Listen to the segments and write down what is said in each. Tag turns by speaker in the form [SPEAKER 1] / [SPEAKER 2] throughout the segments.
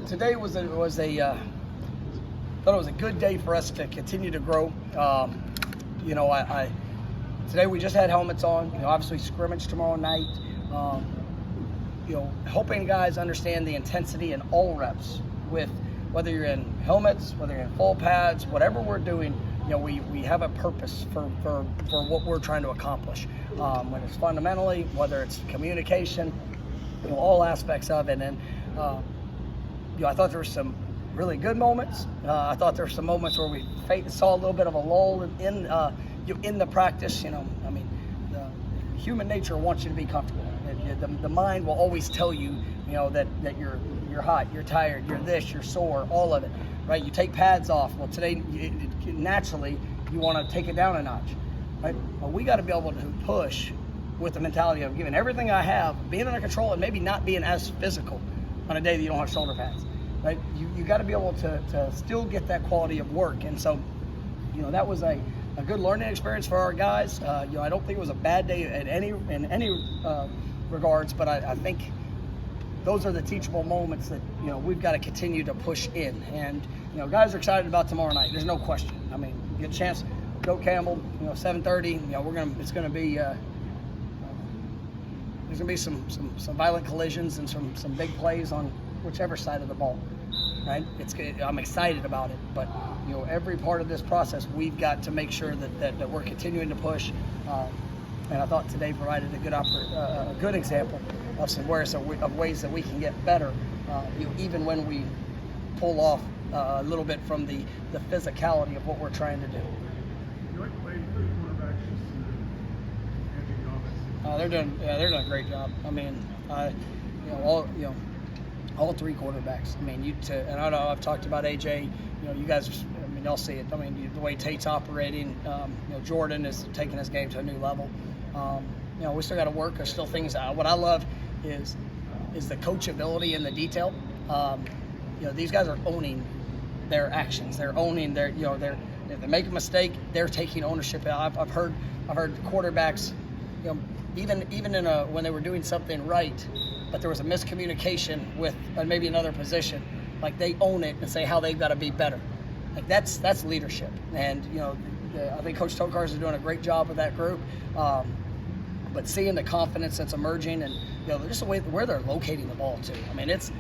[SPEAKER 1] Today was a thought it was a good day for us to continue to grow. Today we just had helmets on. Obviously scrimmage tomorrow night. Hoping guys understand the intensity in all reps. With whether you're in helmets, whether you're in full pads, whatever we're doing, we have a purpose for what we're trying to accomplish. When it's fundamentally, whether it's communication, all aspects of it. And I thought there were some really good moments. I thought there were some moments where we saw a little bit of a lull in the practice. Human nature wants you to be comfortable. The mind will always tell you, that you're hot, you're tired, you're this, you're sore, all of it, right? You take pads off. Well, today, naturally, you want to take it down a notch, right? But we got to be able to push with the mentality of giving everything I have, being under control, and maybe not being as physical on a day that you don't have shoulder pads, right? You got to be able to still get that quality of work. And so, that was a good learning experience for our guys. I don't think it was a bad day in any regards, but I think those are the teachable moments that we've got to continue to push in. And guys are excited about tomorrow night. There's no question. Get a chance. Go Campbell. 7:30. It's gonna be. There's gonna be some violent collisions and some big plays on whichever side of the ball. Right? I'm excited about it, but every part of this process, we've got to make sure that we're continuing to push. And I thought today provided a good example of some ways that we can get better, even when we pull off a little bit from the physicality of what we're trying to do. They're doing a great job. All three quarterbacks. And I know I've talked about AJ. You guys. Y'all see it. The way Tate's operating. Jordan is taking his game to a new level. We still got to work. There's still things. What I love is the coachability in the detail. These guys are owning their actions. They're owning their. If they make a mistake, they're taking ownership. I've heard quarterbacks. Even when they were doing something right, but there was a miscommunication with maybe another position, like they own it and say how they've got to be better. Like that's leadership. And I think Coach Tokars is doing a great job with that group. But seeing the confidence that's emerging, and just the way where they're locating the ball too. It's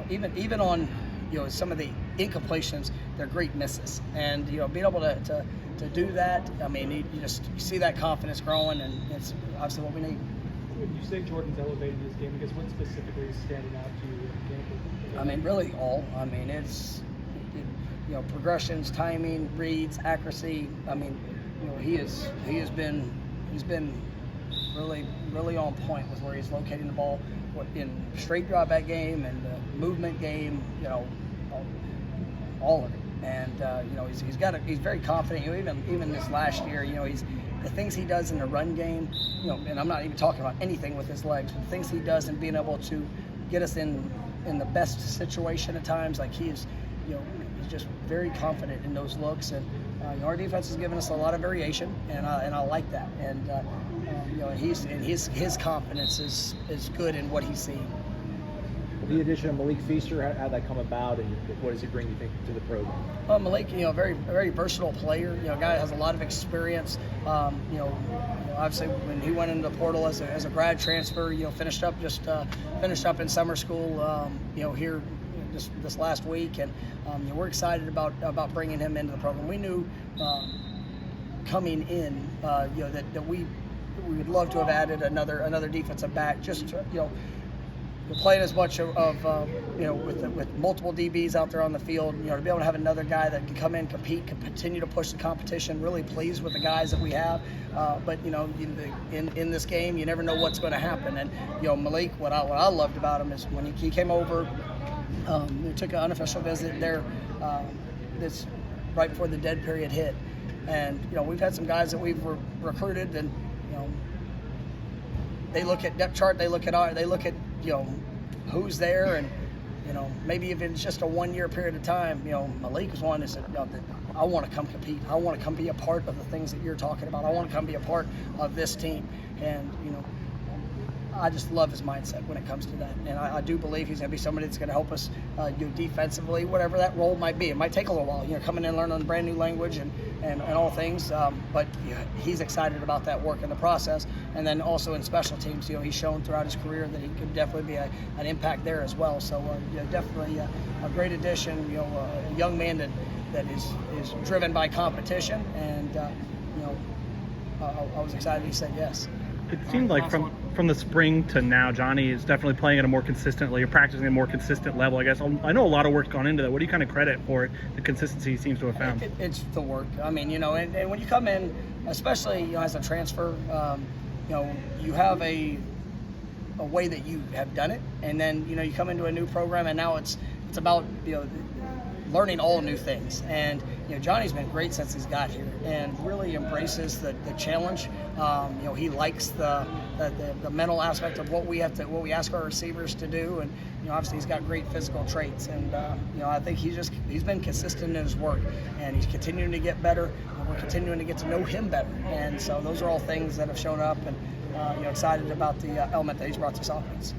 [SPEAKER 1] even on some of the incompletions, they're great misses, and being able to do that. You see that confidence growing, and it's obviously what we need.
[SPEAKER 2] When you say Jordan's elevating his game, I guess what specifically is standing out to you in the game?
[SPEAKER 1] Really all. It's progressions, timing, reads, accuracy. He's been really on point with where he's locating the ball, in straight drop back game and the movement game, all of it. And he's very confident. Even this last year, the things he does in the run game, and I'm not even talking about anything with his legs, but the things he does in being able to get us in the best situation at times, like he's just very confident in those looks. And our defense has given us a lot of variation, and I like that. And his confidence is good in what he's seeing.
[SPEAKER 3] The addition of Malik Feaster, how'd that come about, and what does he bring, you think, to the program?
[SPEAKER 1] Malik, very, very versatile player. A guy that has a lot of experience. Obviously when he went into the portal as a grad transfer, finished up in summer school, here this last week, and we're excited about bringing him into the program. We knew coming in, that we would love to have added another defensive back, just to, playing as much with multiple DBs out there on the field, to be able to have another guy that can come in, compete, can continue to push the competition. Really pleased with the guys that we have, but in this game, you never know what's going to happen. And Malik, what I loved about him is when he came over, we took an unofficial visit there, this right before the dead period hit, and we've had some guys that we've recruited, and they look at depth chart, they look at who's there, and maybe if it's just a 1 year period of time, Malik was one that said, I want to come compete. I want to come be a part of the things that you're talking about. I want to come be a part of this team. And I just love his mindset when it comes to that, and I do believe he's going to be somebody that's going to help us defensively, whatever that role might be. It might take a little while, coming in, learning a brand new language and all things, but he's excited about that work in the process. And then also in special teams, he's shown throughout his career that he could definitely be an impact there as well. So definitely a great addition, a young man that is driven by competition, and I was excited he said yes.
[SPEAKER 4] It seemed like from the spring to now, Johnny is definitely playing at a more consistently, or practicing at a more consistent level, I guess. I know a lot of work's gone into that. What do you kind of credit for the consistency he seems to have found?
[SPEAKER 1] It's the work. I mean, and when you come in, especially as a transfer, you have a way that you have done it, and then you come into a new program, and now it's about learning all new things. And Johnny's been great since he's got here, and really embraces the challenge. He likes the mental aspect of what we ask our receivers to do, and obviously he's got great physical traits, and I think he's been consistent in his work, and he's continuing to get better, and we're continuing to get to know him better. And so those are all things that have shown up, and excited about the element that he's brought to this offense.